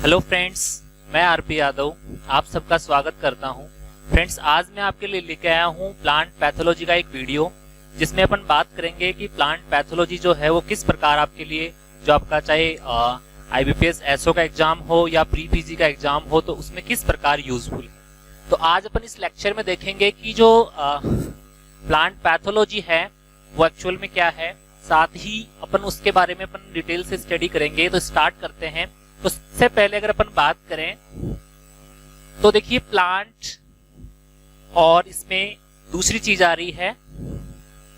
Hello friends, मैं RP Yadav आप सबका स्वागत करता हूं। फ्रेंड्स, आज मैं आपके लिए लेके आया हूं प्लांट पैथोलॉजी का एक वीडियो, जिसमें अपन बात करेंगे कि प्लांट पैथोलॉजी जो है वो किस प्रकार आपके लिए, जो आपका चाहे आईबीपीएस एसओ का एग्जाम हो या प्री पीजी का एग्जाम हो, तो उसमें किस प्रकार यूजफुल है। तो आज अपन इस लेक्चर में देखेंगे कि जो प्लांट पैथोलॉजी है वो एक्चुअल में क्या है, साथ ही अपन उसके बारे में अपन डिटेल से स्टडी करेंगे। तो स्टार्ट करते हैं। तो सबसे पहले अगर अपन बात करें तो देखिए प्लांट, और इसमें दूसरी चीज आ रही है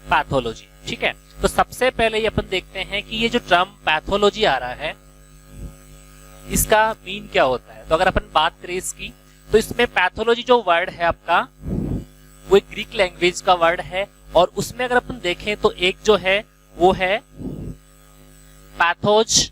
पैथोलॉजी। ठीक है, तो सबसे पहले ये अपन देखते हैं कि ये जो टर्म पैथोलॉजी आ रहा है इसका मीन क्या होता है। तो अगर अपन बात करें इसकी, तो इसमें पैथोलॉजी जो वर्ड है आपका वो एक ग्रीक लैंग्वेज का वर्ड है, और उसमें अगर अपन देखें तो एक जो है वो है पैथोज,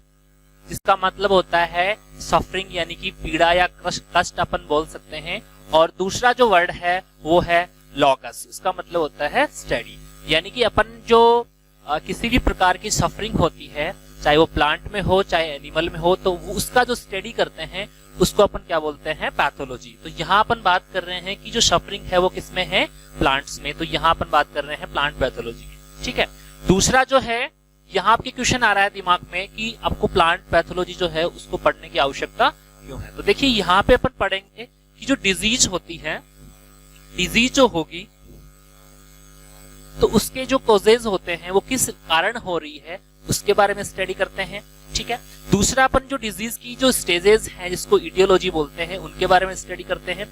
जिसका मतलब होता है सफरिंग, यानी कि पीड़ा या कष्ट अपन बोल सकते हैं। और दूसरा जो वर्ड है वो है लॉगस, इसका मतलब होता है स्टडी, यानी कि अपन जो किसी भी प्रकार की सफरिंग होती है, चाहे वो प्लांट में हो चाहे एनिमल में हो, तो उसका जो स्टडी करते हैं उसको अपन क्या बोलते हैं, पैथोलॉजी। तो यहाँ अपन बात कर रहे हैं कि जो सफरिंग है वो किसमें है, प्लांट्स में। तो यहाँ अपन बात कर रहे हैं प्लांट पैथोलॉजी की। ठीक है, दूसरा जो है, यहाँ आपके क्वेश्चन आ रहा है दिमाग में कि आपको प्लांट पैथोलॉजी जो है उसको पढ़ने की आवश्यकता क्यों है। तो देखिए यहाँ पे अपन पढ़ेंगे कि जो डिजीज होती है, डिजीज जो होगी तो उसके जो कॉजेज होते हैं वो किस कारण हो रही है उसके बारे में स्टडी करते हैं। ठीक है, दूसरा अपन जो डिजीज की जो स्टेजेस हैं जिसको इटियोलॉजी बोलते हैं उनके बारे में स्टडी करते हैं,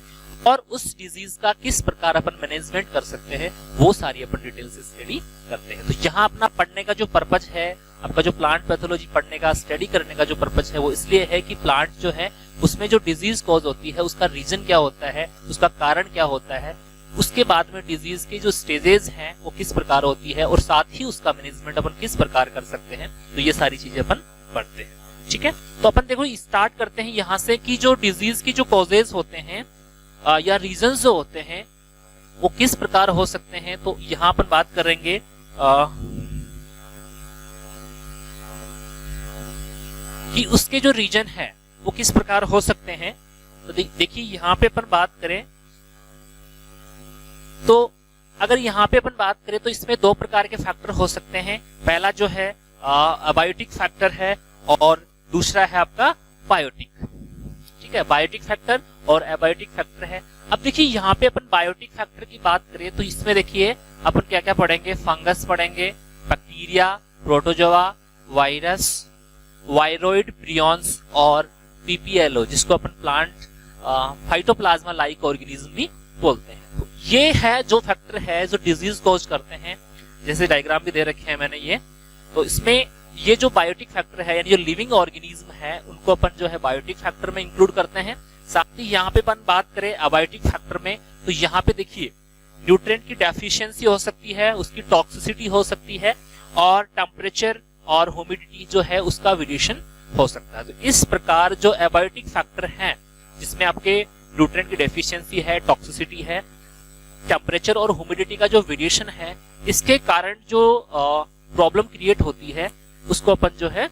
और उस डिजीज का किस प्रकार अपन मैनेजमेंट कर सकते हैं वो सारी अपन डिटेल से स्टडी करते हैं। तो यहाँ अपना पढ़ने का जो पर्पज है, आपका जो प्लांट पैथोलॉजी पढ़ने का, स्टडी करने का जो पर्पज है वो इसलिए है कि प्लांट जो है उसमें जो डिजीज कॉज होती है उसका रीजन क्या होता है, उसका कारण क्या होता है, उसके बाद में डिजीज के जो स्टेजेस हैं वो किस प्रकार होती है, और साथ ही उसका मैनेजमेंट अपन किस प्रकार कर सकते हैं। तो ये सारी चीजें अपन पढ़ते हैं। ठीक है, तो अपन देखो स्टार्ट करते हैं यहाँ से कि जो डिजीज की जो कॉजेज होते हैं या रीजंस जो होते हैं वो किस प्रकार हो सकते हैं। तो यहाँ अपन बात करेंगे कि उसके जो रीजन है वो किस प्रकार हो सकते हैं। तो देखिए यहाँ पे अपन बात करें तो अगर यहाँ पे अपन बात करें तो इसमें दो प्रकार के फैक्टर हो सकते हैं। पहला जो है अबायोटिक फैक्टर है, और दूसरा है आपका बायोटिक। ठीक है, बायोटिक फैक्टर और एबायोटिक फैक्टर है। अब देखिए यहाँ पे अपन बायोटिक फैक्टर की बात करें तो इसमें देखिए अपन क्या क्या पढ़ेंगे, फंगस पढ़ेंगे, bacteria, protozoa, virus, viroid prions और पीपीएलओ, जिसको अपन प्लांट फाइटोप्लाज्मा लाइक ऑर्गेनिज्म भी बोलते हैं। तो ये है जो फैक्टर है जो डिजीज कॉज करते हैं, जैसे डायग्राम भी दे रखे हैं मैंने ये। तो इसमें ये जो बायोटिक फैक्टर है यानी जो लिविंग ऑर्गेनिज्म है उनको अपन जो है बायोटिक फैक्टर में इंक्लूड करते हैं। साथ ही यहाँ पे अपन बात करें अबायोटिक फैक्टर में, तो यहाँ पे देखिए न्यूट्रिएंट की डेफिशिएंसी हो सकती है, उसकी टॉक्सिसिटी हो सकती है, और टेम्परेचर और ह्यूमिडिटी जो है उसका वेरिएशन हो सकता है। तो इस प्रकार जो एबायोटिक फैक्टर है जिसमें आपके न्यूट्रिएंट की डेफिशिएंसी है, टॉक्सिसिटी है, टेम्परेचर और ह्यूमिडिटी का जो वेरिएशन है, इसके कारण जो प्रॉब्लम क्रिएट होती है उसको अपन जो है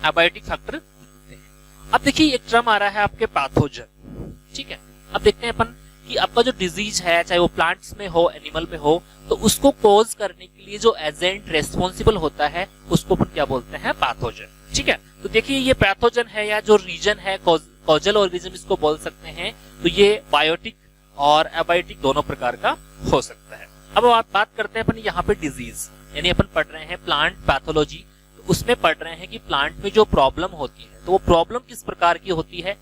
एबायोटिक फैक्टर। अब देखिए एक टर्म आ रहा है आपके पैथोजन। ठीक है, अब देखते हैं अपन कि आपका जो डिजीज है चाहे वो प्लांट्स में हो एनिमल में हो, तो उसको कॉज करने के लिए जो एजेंट रेस्पॉन्सिबल होता है उसको अपन क्या बोलते हैं, पैथोजन। ठीक है, तो देखिए ये पैथोजन है या जो रीजन है, कॉजल ऑर्गेनिज्म इसको बोल सकते हैं। तो ये बायोटिक और एबायोटिक दोनों प्रकार का हो सकता है। अब आप बात करते हैं अपन यहाँ पे डिजीज, यानी अपन पढ़ रहे हैं प्लांट पैथोलॉजी, तो उसमें पढ़ रहे हैं कि प्लांट में जो प्रॉब्लम होती है तो वो प्रॉब्लम किस प्रकार की होती है,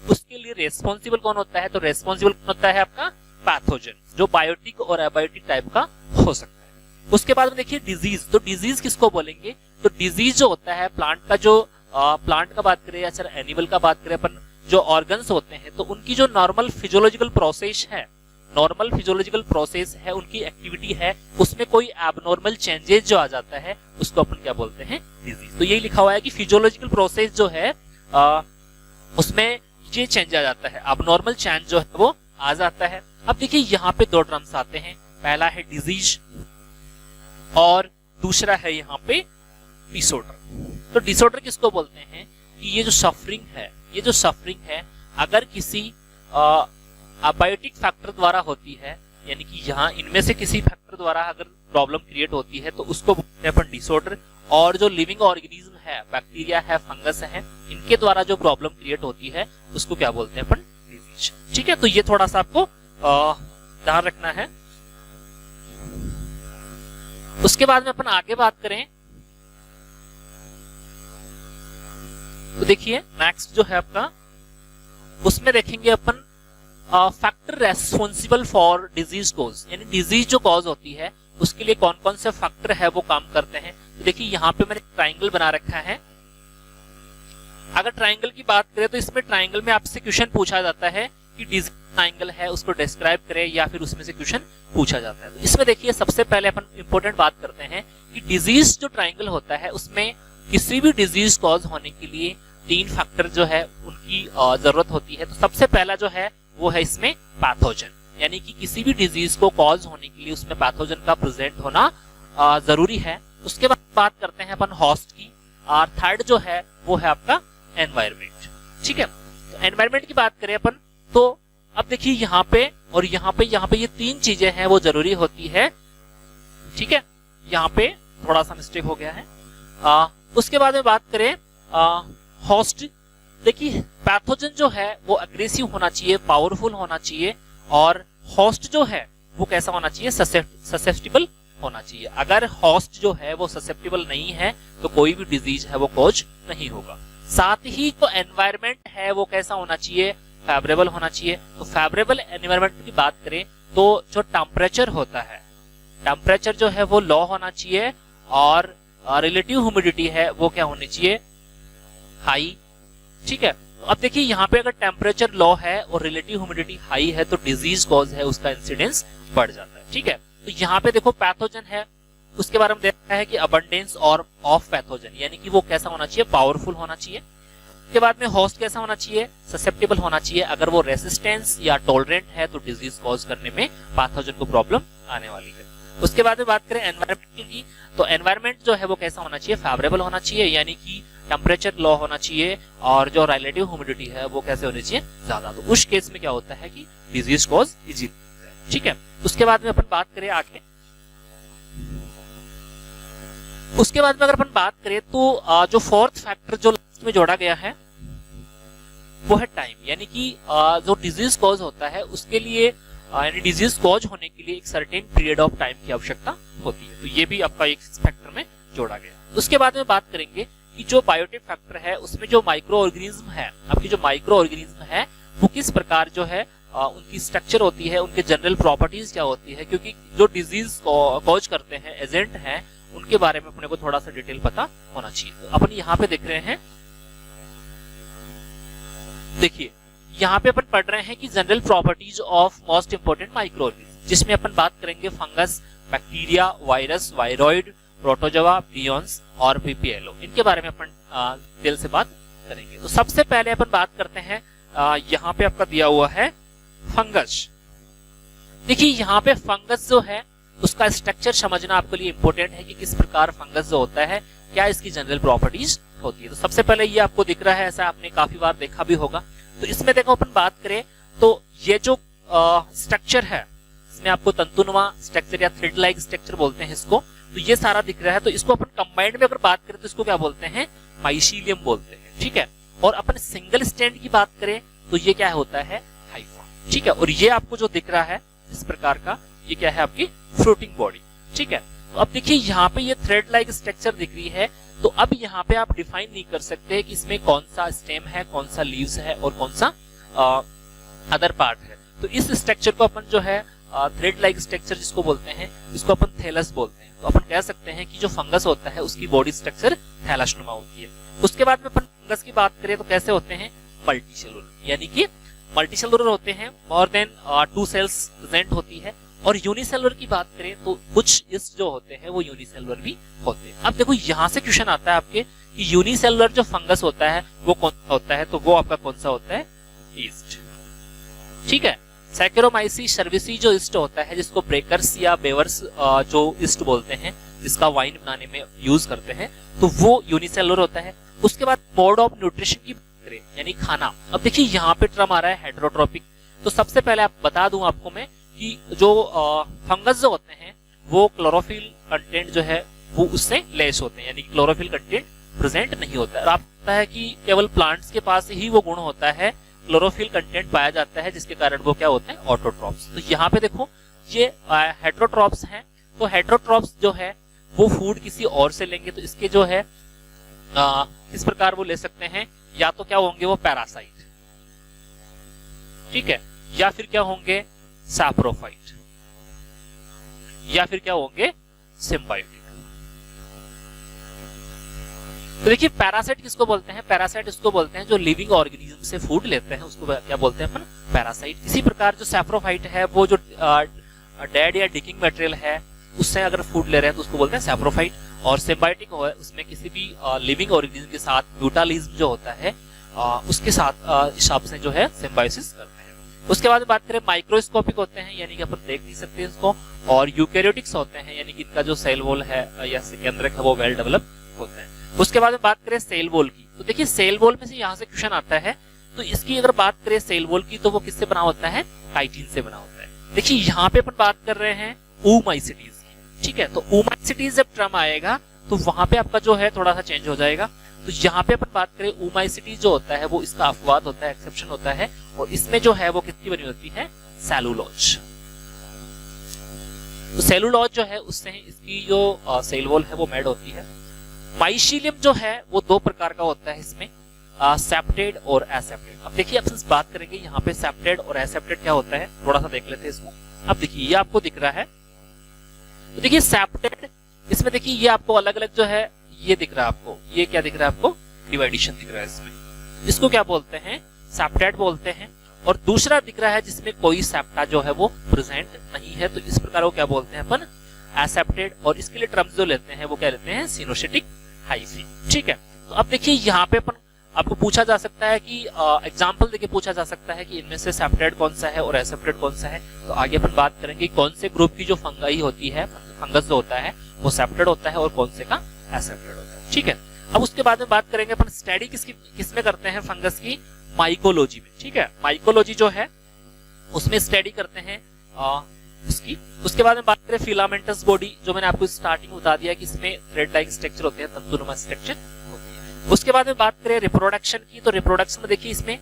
उसके लिए रेस्पॉन्सिबल कौन होता है। तो रेस्पॉन्सिबल कौन होता है आपका पैथोजन, जो बायोटिक और एबायोटिक टाइप का हो सकता है। उसके बाद में देखिए डिजीज, तो डिजीज किसको बोलेंगे, तो डिजीज जो होता है प्लांट का, जो प्लांट का बात करें या सर एनिमल का बात करें अपन, जो ऑर्गन्स होते हैं तो उनकी जो नॉर्मल फिजियोलॉजिकल प्रोसेस है, नॉर्मल फिजियोलॉजिकल प्रोसेस है, उनकी एक्टिविटी है, उसमें कोई एबनॉर्मल चेंजेस जो आ जाता है उसको अपन क्या बोलते हैं, डिजीज। तो यही लिखा हुआ है कि फिजियोलॉजिकल प्रोसेस जो है उसमें ये चेंज आ जाता है, एबनॉर्मल चेंज जो है वो आ जाता है। अब देखिए यहाँ पे दो टर्म्स आते हैं, पहला है डिजीज और दूसरा है यहाँ पे डिसऑर्डर। तो डिसऑर्डर किसको बोलते हैं कि ये जो सफरिंग है ये जो सफरिंग है अगर किसी अबायोटिक फैक्टर द्वारा होती है, यानी कि यहाँ इनमें से किसी फैक्टर द्वारा अगर प्रॉब्लम क्रिएट होती है तो उसको बोलते हैं अपन डिसऑर्डर। और जो लिविंग ऑर्गेनिज्म है, बैक्टीरिया है, फंगस है, इनके द्वारा जो प्रॉब्लम क्रिएट होती है उसको क्या बोलते हैं अपन, डिजीज। ठीक है, तो ये थोड़ा सा आपको ध्यान रखना है। उसके बाद में अपन आगे बात करें तो देखिए नेक्स्ट जो है आपका, उसमें देखेंगे अपन factor responsible for disease cause, यानी डिजीज जो कॉज होती है उसके लिए कौन कौन से फैक्टर है वो काम करते हैं। तो देखिए यहाँ पे मैंने ट्राइंगल बना रखा है। अगर ट्राइंगल की बात करें तो इसमें ट्राइंगल में आपसे क्वेश्चन पूछा जाता है कि डिजीज ट्राइंगल है उसको डिस्क्राइब करें, या फिर उसमें से क्वेश्चन पूछा जाता है। तो इसमें देखिए सबसे पहले अपन इंपॉर्टेंट बात करते हैं कि डिजीज जो ट्राइंगल होता है उसमें किसी भी डिजीज कॉज होने के लिए 3 फैक्टर जो है उनकी जरूरत होती है। तो सबसे पहला जो है वो है इसमें पैथोजन, यानी कि किसी भी डिजीज को कॉज होने के लिए उसमें पैथोजन का प्रेजेंट होना जरूरी है। उसके बाद बात करते हैं अपन होस्ट की, और थर्ड जो है वो है आपका एनवायरमेंट। ठीक है, तो एनवायरमेंट की बात करें अपन तो अब देखिए यहाँ पे और यहाँ पे ये 3 चीजें हैं वो जरूरी होती है। ठीक है, यहाँ पे थोड़ा सा मिस्टेक हो गया है। उसके बाद में बात करें होस्ट, देखिए पैथोजन जो है वो अग्रेसिव होना चाहिए, पावरफुल होना चाहिए, और होस्ट जो है वो कैसा होना चाहिए, ससेप्टिबल होना चाहिए। अगर होस्ट जो है वो ससेप्टिबल नहीं है तो कोई भी डिजीज है वो कॉज नहीं होगा। साथ ही तो एनवायरमेंट है वो कैसा होना चाहिए, फेवरेबल होना चाहिए। तो फेवरेबल एनवायरमेंट की बात करें तो जो टेम्परेचर होता है, टेम्परेचर जो है वो लो होना चाहिए, और रिलेटिव ह्यूमिडिटी है वो क्या होनी चाहिए, हाई। ठीक है, तो अब देखिए यहाँ पे अगर टेम्परेचर लो है और रिलेटिव ह्यूमिडिटी हाई है तो डिजीज कॉज है उसका इंसिडेंस बढ़ जाता है। ठीक है, तो यहाँ पे देखो पैथोजन है, उसके बारे में देखा है कि अबंडेंस और ऑफ पैथोजन, यानी कि वो कैसा होना चाहिए, पावरफुल होना चाहिए। उसके बाद में होस्ट कैसा होना चाहिए, ससेप्टेबल होना चाहिए। अगर वो रेसिस्टेंस या टॉलरेंट है तो डिजीज कॉज करने में पैथोजन को प्रॉब्लम आने वाली है। उसके बाद में बात करें एनवायरमेंट की, तो एनवायरमेंट जो है वो कैसा होना चाहिए, फेवरेबल होना चाहिए, यानी कि टेम्परेचर लो होना चाहिए, और जो रिलेटिव ह्यूमिडिटी है वो कैसे होनी चाहिए, ज्यादा। तो उस केस में क्या होता है कि डिजीज कॉज इजी। ठीक है, उसके बाद में अपन बात करें आगे, उसके बाद में अगर अपन बात करें तो जो फोर्थ फैक्टर जो लास्ट में जोड़ा गया है वो है टाइम, यानी कि जो डिजीज कॉज होता है उसके लिए, यानी डिजीज कॉज होने के लिए एक सर्टेन पीरियड ऑफ टाइम की आवश्यकता होती है। तो ये भी आपका एक फैक्टर में जोड़ा गया। उसके बाद में बात करेंगे कि जो बायोटिक फैक्टर है उसमें जो माइक्रो ऑर्गेनिज्म है, आपकी जो माइक्रो ऑर्गेनिज्म है वो किस प्रकार जो है उनकी स्ट्रक्चर होती है, उनके जनरल प्रॉपर्टीज क्या होती है, क्योंकि जो डिजीज कॉज करते हैं, एजेंट हैं, उनके बारे में अपने को थोड़ा सा डिटेल पता होना चाहिए। तो अपन यहाँ पे देख रहे हैं, देखिए यहाँ पे अपन पढ़ रहे हैं कि general properties of most important micro organism, जिसमें अपन बात करेंगे fungus, bacteria, virus, viroid, protozoa, prions और पीपीएलओ, इनके बारे में अपन डिटेल से बात करेंगे। तो सबसे पहले अपन बात करते हैं, यहाँ पे आपका दिया हुआ है फंगस। देखिए यहाँ पे फंगस जो है उसका स्ट्रक्चर समझना आपके लिए इंपॉर्टेंट है कि किस प्रकार फंगस जो होता है, क्या इसकी जनरल प्रॉपर्टीज होती है। तो सबसे पहले ये आपको दिख रहा है, ऐसा आपने काफी बार देखा भी होगा। तो इसमें देखो अपन बात करें तो ये जो स्ट्रक्चर है इसमें आपको तंतुनुमा स्ट्रक्चर या थ्रेड लाइक स्ट्रक्चर बोलते हैं इसको, तो ये सारा दिख रहा है। तो इसको अपन कंबाइंड में अगर बात करें तो इसको क्या बोलते हैं, माइसीलियम बोलते हैं। ठीक है, और अपन सिंगल स्टैंड की बात करें तो ये क्या होता है, हाइफा। ठीक है, और ये आपको जो दिख रहा है इस प्रकार का, ये क्या है, आपकी फ्लोटिंग बॉडी। ठीक है, तो अब देखिए यहाँ पे ये थ्रेड लाइक स्ट्रक्चर दिख रही है, तो अब यहाँ पे आप डिफाइन नहीं कर सकते कि इसमें कौन सा स्टेम है, कौन सा लीव्स है और कौन सा अदर पार्ट है। तो इस स्ट्रक्चर को अपन जो है थ्रेड लाइक स्ट्रक्चर जिसको बोलते हैं, इसको अपन थैलस बोलते हैं। तो अपन कह सकते हैं कि जो फंगस होता है उसकी बॉडी स्ट्रक्चर थैलसनुमा होती है। उसके बाद में अपन फंगस की बात करें तो कैसे होते हैं, मल्टीसेलुलर, यानी कि मल्टीसेलुलर होते हैं, मोर देन 2 सेल्स प्रेजेंट होती है। और यूनिसेलुलर की बात करें तो कुछ ईस्ट जो होते हैं वो यूनिसेलुलर भी होते हैं। अब देखो यहाँ से क्वेश्चन आता है आपके कि यूनिसेलुलर जो फंगस होता है वो कौन सा होता है, तो वो आपका कौन सा होता है, ईस्ट। ठीक है, सैकेरोमाइसीस सर्विसी जो ईस्ट होता है, जिसको ब्रेकर्स या बेवर्स जो ईस्ट बोलते हैं, जिसका वाइन बनाने में यूज करते हैं, तो वो यूनिसेलुलर होता है। उसके बाद मोड ऑफ न्यूट्रिशन की करें यानी खाना, अब देखिए यहाँ पे टर्म आ रहा है हेटेरोट्रॉपिक। तो सबसे पहले आप बता दूं आपको मैं कि जो फंगस जो होते हैं वो क्लोरोफिल कंटेंट जो है वो उससे लेस होते हैं, यानी क्लोरोफिल कंटेंट प्रेजेंट नहीं होता है। और आपको पता है कि केवल प्लांट्स के पास ही वो गुण होता है, क्लोरोफिल कंटेंट पाया जाता है, जिसके कारण वो क्या होते हैं ऑटोट्रॉप्स। तो यहाँ पे देखो ये हेटेरोट्रॉप्स हैं। तो हेटेरोट्रॉप्स जो है वो फूड किसी और से लेंगे, तो इसके जो है किस प्रकार वो ले सकते हैं, या तो क्या होंगे वो पैरासाइट, ठीक है, या फिर क्या होंगे सैप्रोफाइट, या फिर क्या होंगे सिम्बायोटिक। तो देखिए पैरासाइट किसको बोलते हैं, पैरासाइट इसको बोलते हैं जो लिविंग ऑर्गेनिज्म से फूड लेते हैं, उसको क्या बोलते हैं अपन पैरासाइट। इसी प्रकार जो सैप्रोफाइट है वो जो डेड या डिकिंग मटेरियल है उससे अगर फूड ले रहे हैं तो उसको बोलते हैं सैप्रोफाइट। और सिम्बायोटिक है उसमें किसी भी लिविंग ऑर्गेनिज्म के साथ म्यूटालिज्म जो होता है उसके साथ हिसाब से जो है सिम्बायोसिस करते हैं। उसके बाद बात करें माइक्रोस्कोपिक होते हैं, यानी कि अपन देख नहीं सकते इसको, और यूकैरियोटिक्स होते हैं, यानी कि इनका जो सेल वॉल है या केंद्रक है वो वेल डेवलप होते हैं। उसके बाद में बात करें सेल वॉल की, तो देखिए सेल वॉल में से यहाँ से क्वेश्चन आता है, तो इसकी अगर बात करें सेल वॉल की तो वो किससे बना होता है, काइटिन से बना होता है। देखिए यहाँ पे अपन बात कर रहे हैं oomaicetस की, ठीक है। तो oomaicetस जब टर्म आएगा तो वहां पे आपका जो है थोड़ा सा चेंज हो जाएगा। तो यहाँ पे अपन बात करें oomaicetस जो होता है वो इसका अपवाद होता है, एक्सेप्शन होता है, और इसमें जो है वो किसकी बनी होती है, सेलुलोज। तो सेलुलोज जो है उससे इसकी जो सेल वॉल है वो मेड होती है। माइसीलियम जो है वो दो प्रकार का होता है इसमें, सेप्टेड और एसेप्टेड। अब देखिए अब बात करेंगे यहाँ पे सेप्टेड और एसेप्टेड क्या होता है, थोड़ा सा देख लेते हैं इसको। अब देखिए ये आपको दिख रहा है, तो देखिए सेप्टेड, इसमें देखिए ये आपको अलग अलग जो है ये दिख रहा है आपको, ये क्या दिख रहा है आपको, डिवाइडेशन दिख रहा है इसमें, इसको क्या बोलते हैं, सेप्टेड बोलते हैं। और दूसरा दिख रहा है जिसमें कोई सेप्टा जो है वो प्रेजेंट नहीं है, तो इस प्रकार वो क्या बोलते हैं अपन, एसेप्टेड। और इसके लिए टर्म्स जो लेते हैं वो क्या लेते हैं, सिनोसिटिक हाइफी, ठीक है। तो अब देखिए यहाँ पे अपन आपको पूछा जा सकता है कि एग्जाम्पल देके पूछा जा सकता है कि इनमें से सेप्टेड कौन सा है और एसेप्टेड कौन सा है। तो आगे अपन बात करेंगे कौन से ग्रुप की जो फंगाई होती है, फंगस जो होता है वो सेप्टेड होता है और कौन से का एसेप्टेड होता है, ठीक है। अब उसके बाद में बात करेंगे अपन स्टडी किसमें करते हैं फंगस की, माइकोलॉजी में, ठीक है। माइकोलॉजी जो है उसमें स्टडी करते हैं इसकी। उसके बाद में बात करें फिलामेंटस बॉडी, जो मैंने आपको स्टार्टिंग में बता दिया कि इसमें थ्रेड लाइक स्ट्रक्चर होते हैं, तंतुनुमा स्ट्रक्चर होती है। उसके बाद में बात करें रिप्रोडक्शन की, तो रिप्रोडक्शन में देखिए इसमें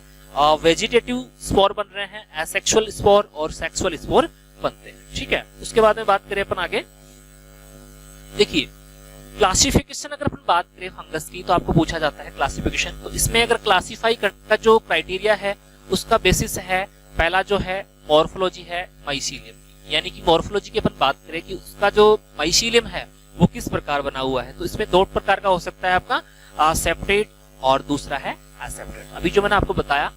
वेजिटेटिव स्पोर बन रहे हैं, एसेक्सुअल स्पोर और सेक्सुअल स्पोर बनते हैं, ठीक है। उसके बाद में बात करें अपन आगे, देखिए क्लासिफिकेशन अगर अपन बात करें फंगस की तो आपको पूछा जाता है क्लासिफिकेशन। तो इसमें अगर क्लासिफाई का जो क्राइटेरिया है उसका बेसिस है, पहला जो है मॉर्फोलॉजी है माइसीलियम, यानी कि मॉर्फोलॉजी की अपन बात करें कि उसका जो माइसीलियम है वो किस प्रकार बना हुआ है। तो इसमें दो प्रकार का हो सकता है आपका, सेप्टेड और दूसरा है एसेप्टेड। अभी जो मैंने आपको बताया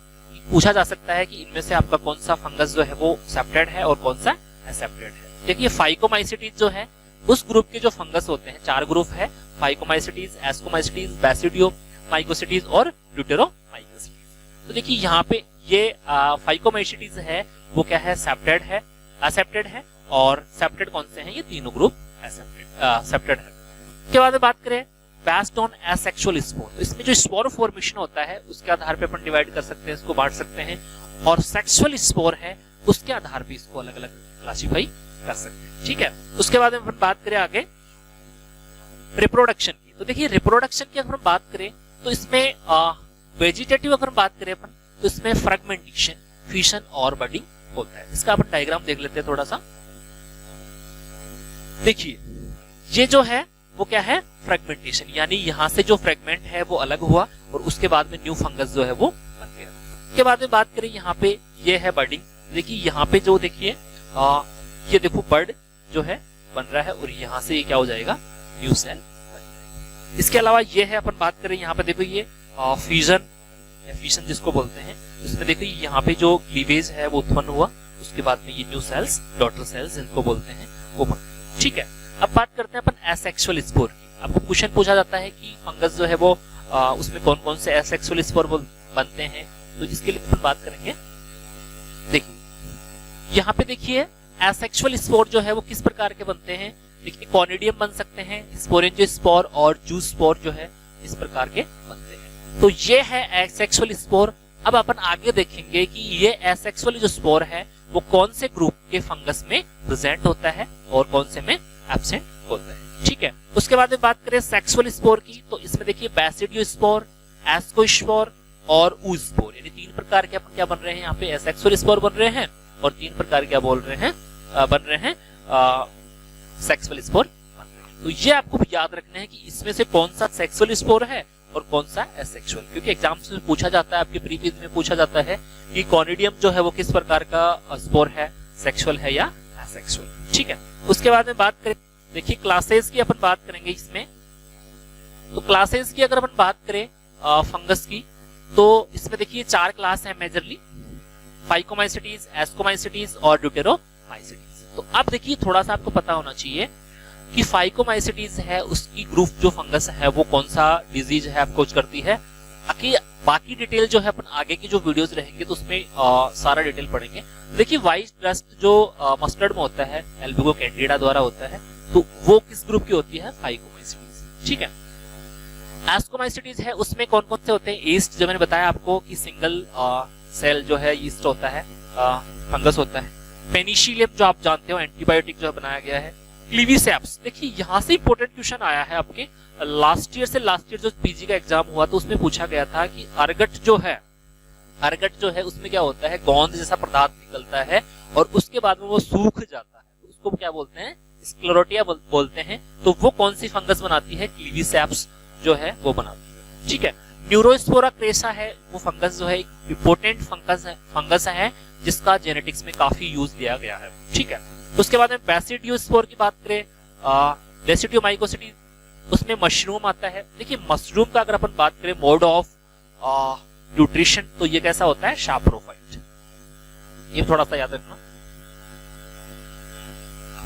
पूछा जा सकता है कि इनमें से आपका कौन सा फंगस जो है वो सेप्टेड है और कौन सा एसेप्टेड है। देखिए फाइकोमाइसिटीज जो है उस ग्रुप के जो फंगस होते हैं, चार ग्रुप है, फाइकोमाइसिटीज, एस्कोमाइसिटीज, बेसिडियोमाइकोसिटीज और ल्यूटेरोमाइकोसिटीज। तो देखिए यहाँ पे ये फाइकोमाइसिटीज है वो क्या है, सेप्टेड है, एसेप्टेड है, और सेप्टेड कौन से हैं, ये तीनों ग्रुप सेप्टेड है। उसके बाद बात करें बेस्ड ऑन एसेक्सुअल स्पोर, तो इसमें जो स्पोर फॉर्मेशन होता है उसके आधार पे अपन डिवाइड कर सकते हैं, इसको बांट सकते हैं, और सेक्सुअल स्पोर है उसके आधार पे इसको अलग अलग क्लासिफाई कर सकते हैं, ठीक है। उसके बाद में अपन बात करें आगे रिप्रोडक्शन की, तो देखिए रिप्रोडक्शन की अगर बात करें तो इसमें वेजिटेटिव अगर बात करें अपन तो इसमें फ्रेगमेंटेशन, फिशन और बडिंग होता है। इसका अपन डायग्राम देख लेते हैं थोड़ा सा। देखिए ये जो है वो क्या है, फ्रेगमेंटेशन, यानी यहां से जो फ्रेगमेंट है वो अलग हुआ और उसके बाद में न्यू फंगस जो है वो बन गया। उसके बाद में बात करें यहाँ पे ये है बडिंग, देखिए यहाँ पे जो देखिए ये देखो बर्ड जो है बन रहा है और यहाँ से ये क्या हो जाएगा, न्यू सेल बन जाएगा। इसके अलावा ये है अपन बात करें यहाँ पे देखो ये फ्यूजन या फिशन जिसको बोलते हैं, इसमें देखो यहाँ पे जो क्लीवेज है वो उत्पन्न हुआ, उसके बाद में ये न्यू सेल्स, डॉटर सेल्स जिनको बोलते हैं वो बन, ठीक है। अब बात करते हैं अपन एसेक्सुअल स्पोर की। आपको क्वेश्चन पूछा जाता है कि फंगस जो है वो उसमें कौन कौन से एसेक्सुअल स्पोर बनते हैं, तो इसके लिए अपन बात करेंगे। देखिए यहाँ पे देखिए एसेक्सुअल स्पोर जो है वो किस प्रकार के बनते हैं, देखिए कॉनिडियम बन सकते हैं, स्पोरेंजियोस्पोर और जूस्पोर जो है इस प्रकार के बनते हैं, तो ये है एसेक्सुअल स्पोर। अब अपन आगे देखेंगे कि ये एसेक्सुअल जो स्पोर है वो कौन से ग्रुप के फंगस में प्रेजेंट होता है और कौन से में एब्सेंट होता है। ठीक है, उसके बाद में बात करें सेक्सुअल स्पोर की, तो इसमें देखिए बैसिडियो स्पोर, एस्कोस्पोर और ऊ स्पोर, यानी 3 प्रकार के अपन क्या बन रहे हैं यहाँ पे एसेक्सुअल स्पोर बन रहे हैं और 3 प्रकार क्या बोल रहे हैं बन रहे हैं सेक्सुअल स्पोर बन रहे हैं। तो ये आपको याद रखना है कि इसमें से कौन सा सेक्सुअल स्पोर है और कौन सा एसेक्सुअल, क्योंकि एग्जाम्स में पूछा जाता है, आपके प्रीवियस में पूछा जाता है कि कॉनिडियम जो है वो किस प्रकार का स्पोर है, सेक्सुअल है या एसेक्सुअल। ठीक है, उसके बाद में बात करें, देखिए क्लासेस की अपन बात करेंगे इसमें। तो क्लासेस की अगर अपन बात करें फंगस की, तो इसमें देखिए 4 क्लास है मेजरली, फाइकोमाइसिटीज, एस्कोमाइसिटीज और ड्यूटेरोमाइसिटीज। तो अब देखिए थोड़ा सा आपको पता होना चाहिए कि फाइकोमाइसिटीज है उसकी ग्रुप जो फंगस है वो कौन सा डिजीज है आपको करती है। बाकी डिटेल जो है अपन आगे की जो वीडियोस रहेंगे तो उसमें सारा डिटेल पढ़ेंगे। देखिए वाइट रस्ट जो मस्टर्ड में होता है, एल्बिगो कैंडिडा द्वारा होता है, तो वो किस ग्रुप की होती है, फाइकोमाइसिटीज। ठीक है, एस्कोमाइसिटीज है उसमें कौन कौन से होते हैं, ईस्ट जो मैंने बताया आपको कि सिंगल सेल जो है ईस्ट होता है, फंगस होता है। पेनिसिलियम जो आप जानते हो एंटीबायोटिक जो बनाया गया है। क्लीवीसेप्स, देखिए यहाँ से इंपॉर्टेंट क्वेश्चन आया है आपके लास्ट ईयर जो पीजी का एग्जाम हुआ तो उसमें पूछा गया था कि अर्गट जो है उसमें क्या होता है, गोंद जैसा पदार्थ निकलता है और उसके बाद में वो सूख जाता है, तो उसको क्या बोलते हैं, स्क्लेरोटिया बोलते हैं। तो वो कौन सी फंगस बनाती है, क्लीवीसेप्स जो है वो बनाती है। ठीक है, न्यूरोस्पोरा क्रेसा है वो फंगस जो है इंपॉर्टेंट फंगस है जिसका जेनेटिक्स में काफी यूज लिया गया है। ठीक है, उसके बाद में बैसिडियोस्पोर की बात करें, बैसिडियोमाइकोसिटी, उसमें मशरूम आता है। देखिए मशरूम का अगर अपन बात करें मोड ऑफ न्यूट्रिशन, तो ये कैसा होता है, शाप्रोफाइट। ये थोड़ा सा याद रखना,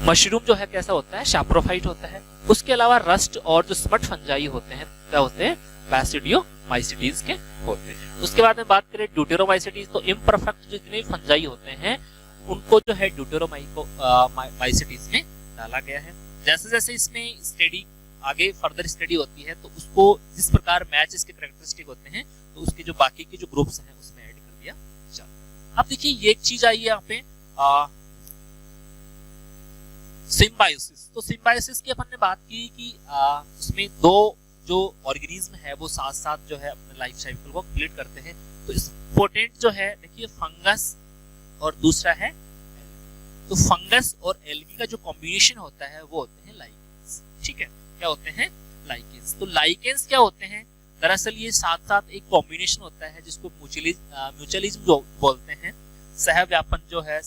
मशरूम जो है कैसा होता है, शाप्रोफाइट होता है। उसके अलावा रस्ट और जो स्मट फंजाई होते हैं क्या होते हैं, बैसिडियोमाइसिटीज के होते हैं। उसके बाद में बात करें ड्यूटेरोमाइसिटीज, तो इम्परफेक्ट जितने फंजाई होते हैं उनको जो है ड्यूटेरोमाइसिटीज में डाला गया है। जैसे जैसे इसमें स्टडी आगे फर्दर स्टडी होती है तो उसको जिस प्रकार मैच इसके कैरेक्टरिस्टिक होते हैं तो उसके जो बाकी के जो ग्रुप्स हैं उसमें ऐड कर दिया जाता है। अब देखिए ये एक चीज आई है यहाँ पे सिम्बायोसिस। तो सिम्बायोसिस की अपन ने बात की कि उसमें 2 जो ऑर्गेनिज्म है वो साथ साथ जो है अपने लाइफ साइकिल को कंप्लीट करते हैं। तो इंपॉर्टेंट जो है देखिए फंगस और दूसरा है, तो फंगस और एल्गी का जो कॉम्बिनेशन होता है वो होते हैं लाइकेंस। ठीक है, क्या होते हैं, लाइकेंस। तो लाइकेंस क्या होते हैं, दरअसल ये साथ साथ एक कॉम्बिनेशन होता है जिसको म्यूचुअलिज्म बोलते हैं। सहव्यापन जो है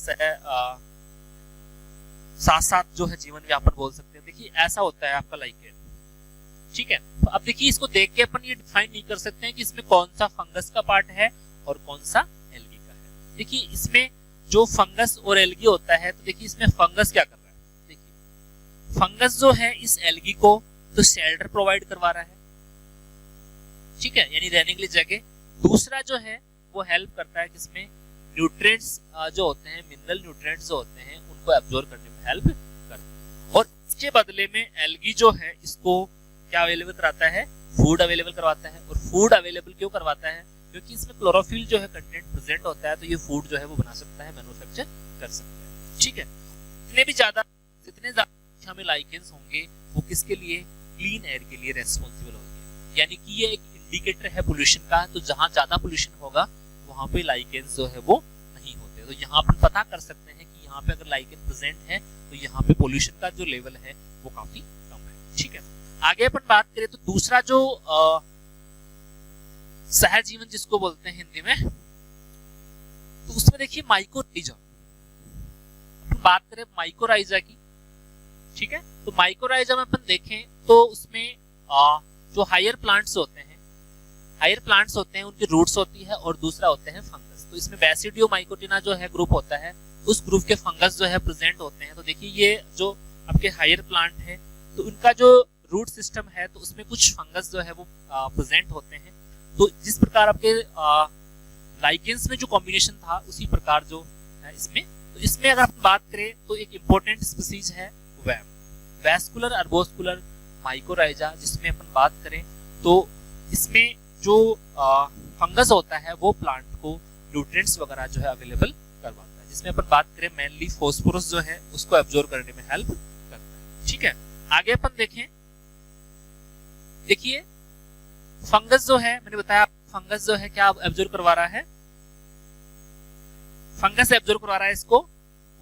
साथ साथ जो है जीवन व्यापन बोल सकते हैं। देखिए ऐसा होता है आपका लाइकेन। ठीक है, तो अब देखिए इसको देख के अपन ये डिफाइन नहीं कर सकते हैं कि इसमें कौन सा फंगस का पार्ट है और कौन सा एल्गी का है। देखिए इसमें जो फंगस और एल्गी होता है, तो देखिए इसमें फंगस क्या कर रहा है, देखिए फंगस जो है इस एल्गी को तो शेल्टर प्रोवाइड करवा रहा है, ठीक है, यानी रहने के लिए जगह। दूसरा जो है वो हेल्प करता है किसमें, न्यूट्रिएंट्स जो होते हैं, मिनरल न्यूट्रिएंट्स जो होते हैं उनको एब्जॉर्ब करने में हेल्प करता है। और इसके बदले में एल्गी जो है इसको क्या अवेलेबल कराता है, फूड अवेलेबल करवाता है। और फूड अवेलेबल क्यों करवाता है, क्योंकि इसमें क्लोरोफिल जो है कंटेंट प्रेजेंट होता है, तो ये फूड जो है वो बना सकता है, मैन्युफैक्चर कर सकता है। ठीक है, जितने ज्यादा हमें लाइकेंस होंगे वो किसके लिए, क्लीन एयर के लिए रेस्पॉन्सिबल होंगे, यानी कि ये एक इंडिकेटर है पोल्यूशन का। तो जहां ज्यादा पोल्यूशन होगा वहां पे लाइकेंस जो है वो नहीं होते। तो यहाँ पर पता कर सकते हैं कि यहाँ पे अगर लाइकेन प्रेजेंट है तो यहाँ पे पोल्यूशन का जो लेवल है वो काफी कम है। ठीक है, आगे अपन बात करें तो दूसरा जो सहर जीवन जिसको बोलते हैं हिंदी में, तो उसमें देखिए माइकोराइजा, बात करें माइकोराइजा की। ठीक है, तो माइकोराइजा में अपन देखें तो उसमें जो हायर प्लांट्स होते हैं उनकी रूट्स होती है और दूसरा होते हैं फंगस। तो इसमें बैसिडियोमाइकोटिना जो है ग्रुप होता है, उस ग्रुप के फंगस जो है प्रेजेंट होते हैं। तो देखिए ये जो आपके हायर प्लांट है तो उनका जो रूट सिस्टम है तो उसमें कुछ फंगस जो है वो प्रेजेंट होते हैं। तो जिस प्रकार आपके लाइकेंस में जो कॉम्बिनेशन था उसी प्रकार जो है इसमें, तो इसमें अगर आप बात करें तो एक इंपॉर्टेंट स्पीसीज है वैस्कुलर अर्बोस्कुलर माइकोराइजा, जिसमें अपन बात करें तो इसमें जो फंगस होता है वो प्लांट को न्यूट्रिएंट्स वगैरह जो है अवेलेबल करवाता है, जिसमें अपन बात करें मेनली फास्फोरस जो है उसको एब्जॉर्ब करने में हेल्प करता है। ठीक है, आगे अपन देखें। देखिए फंगस जो है, मैंने बताया फंगस जो है क्या एब्जॉर्ब करवा रहा है, फंगस एब्जॉर्ब करवा रहा है इसको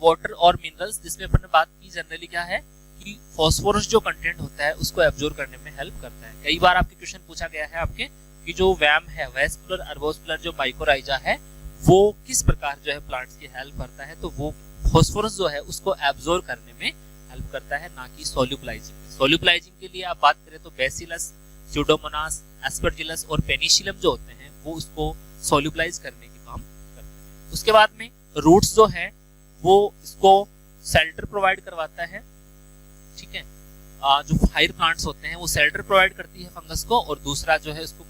वाटर और मिनरल्स, जिसमें अपन ने बात की जनरली क्या है कि फास्फोरस जो कंटेंट होता है उसको एब्जॉर्ब करने में हेल्प करता है। कई बार आपके क्वेश्चन पूछा गया है आपके कि जो वैम है, वेस्कुलर अर्बोस्कुलर जो माइकोराइजा है, वो किस प्रकार जो है प्लांट्स की हेल्प करता है, तो वो फास्फोरस जो है उसको एब्जॉर्ब करने में हेल्प करता है, ना कि सोल्यूबलाइजिंग में। सोल्यूबलाइजिंग के लिए आप बात करें तो बेसिलस, स्यूडोमोनास, एस्परजिलस और पेनिसिलियम जो होते हैं वो उसको सोल्यूबलाइज करने के काम करते हैं। उसके बाद में रूट्स जो है वो इसको शेल्टर प्रोवाइड करवाता है। ठीक है, जो हायर प्लांट्स होते हैं वो शेल्टर प्रोवाइड करती है फंगस को, और दूसरा जो है उसको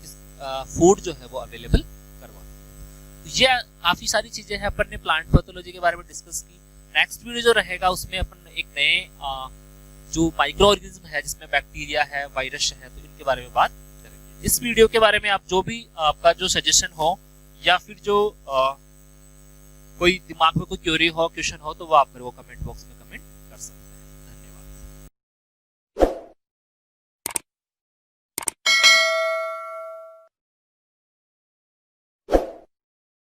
फूड जो है वो अवेलेबल करवाता है। ये काफी सारी चीजें हैं अपन ने प्लांट पैथोलॉजी के बारे में डिस्कस की। नेक्स्ट वीडियो जो रहेगा उसमें अपन एक नए जो माइक्रो ऑर्गेनिज्म है जिसमें बैक्टीरिया है, वायरस है, तो इनके बारे में बात करेंगे। इस वीडियो के बारे में आप जो भी आपका जो सजेशन हो या फिर जो कोई दिमाग में कोई क्वेरी हो, क्वेश्चन हो, तो वो आप मेरे को कमेंट बॉक्स में कमेंट